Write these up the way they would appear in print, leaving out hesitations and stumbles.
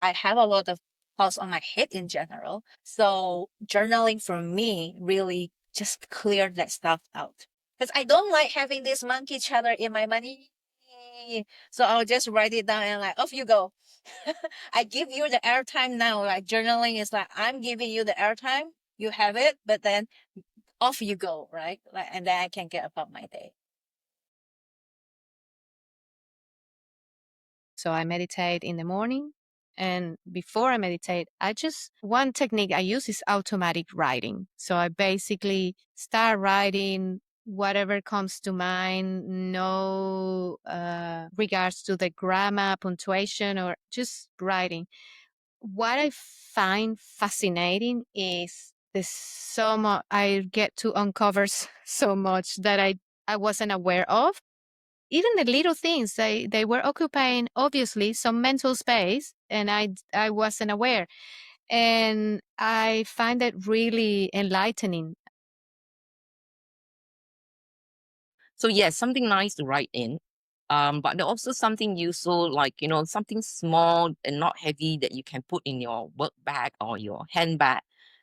I have a lot of thoughts on my head in general. So journaling for me really just cleared that stuff out. Because I don't like having this monkey chatter in my money. So I'll just write it down and like, off you go. I give you the airtime now. Like journaling is like, I'm giving you the airtime. You have it, but then off you go, right? Like, and then I can get about my day. So I meditate in the morning. And before I meditate, one technique I use is automatic writing. So I basically start writing whatever comes to mind, no regards to the grammar, punctuation, or just writing. What I find fascinating is there's so much I get to uncover so much that I wasn't aware of. Even the little things, they were occupying obviously some mental space, and I wasn't aware. And I find it really enlightening. So yes, something nice to write in. But there also something useful, like something small and not heavy that you can put in your work bag or your handbag,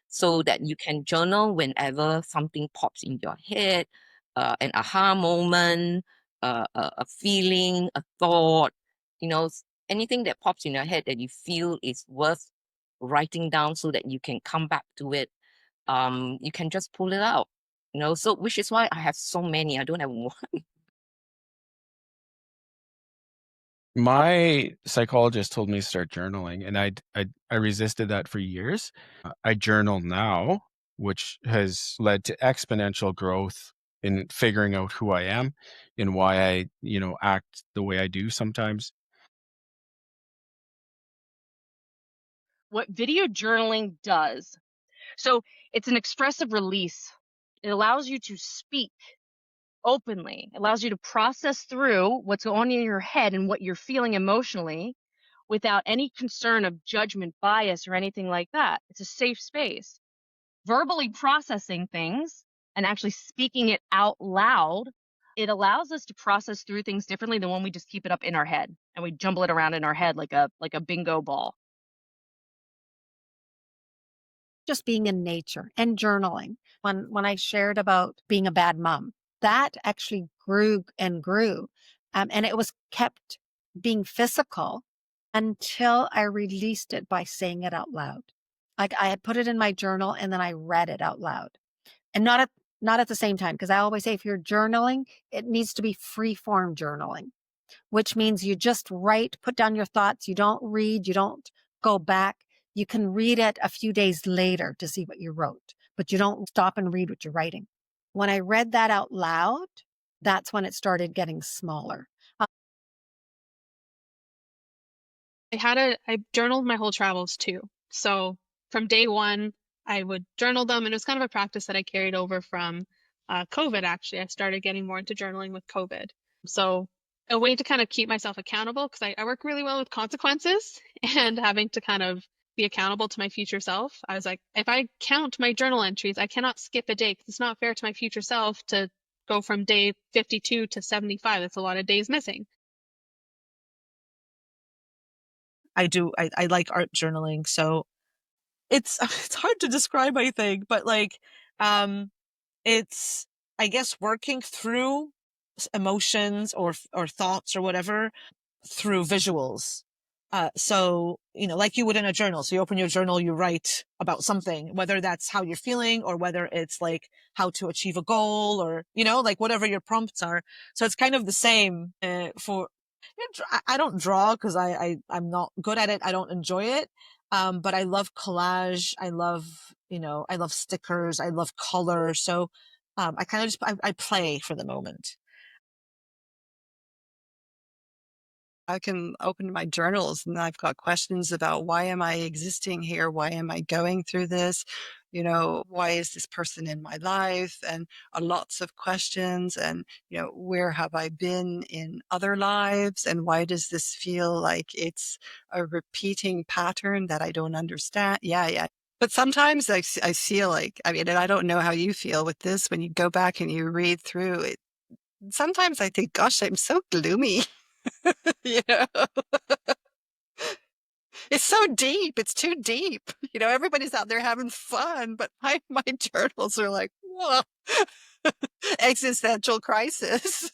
so that you can journal whenever something pops in your head, an aha moment, a feeling, a thought, anything that pops in your head that you feel is worth writing down so that you can come back to it. You can just pull it out. So which is why I have so many. I don't have one. My psychologist told me to start journaling, and I resisted that for years. I journal now, which has led to exponential growth in figuring out who I am and why I, act the way I do sometimes. What video journaling does. So it's an expressive release. It allows you to speak openly. It allows you to process through what's going on in your head and what you're feeling emotionally without any concern of judgment, bias, or anything like that. It's a safe space. Verbally processing things and actually speaking it out loud, it allows us to process through things differently than when we just keep it up in our head and we jumble it around in our head like a bingo ball. Just being in nature and journaling. When I shared about being a bad mom, that actually grew and grew. And it was kept being physical until I released it by saying it out loud. Like I had put it in my journal and then I read it out loud. And not at the same time, because I always say if you're journaling, it needs to be free form journaling, which means you just write, put down your thoughts. You don't read, you don't go back. You can read it a few days later to see what you wrote, but you don't stop and read what you're writing. When I read that out loud, that's when it started getting smaller. I journaled my whole travels too. So from day one, I would journal them, and it was kind of a practice that I carried over from COVID. Actually, I started getting more into journaling with COVID. So a way to kind of keep myself accountable, because I work really well with consequences and having to kind of be accountable to my future self. I was like, if I count my journal entries, I cannot skip a day because it's not fair to my future self to go from day 52 to 75. That's a lot of days missing. I like art journaling, so it's hard to describe, I think, but it's, I guess, working through emotions or thoughts or whatever through visuals. So, like you would in a journal. So you open your journal, you write about something, whether that's how you're feeling or whether it's like how to achieve a goal or, like whatever your prompts are. So it's kind of the same for, I don't draw because I'm not good at it. I don't enjoy it. But I love collage. I love, I love stickers. I love color. So, I kind of just, I play for the moment. I can open my journals and I've got questions about why am I existing here? Why am I going through this? Why is this person in my life? And lots of questions. And, where have I been in other lives? And why does this feel like it's a repeating pattern that I don't understand? Yeah. But sometimes I feel like, and I don't know how you feel with this when you go back and you read through it. Sometimes I think, gosh, I'm so gloomy. You know, it's so so deep. It's too deep. Everybody's out there having fun, but my journals are like, whoa, existential crisis.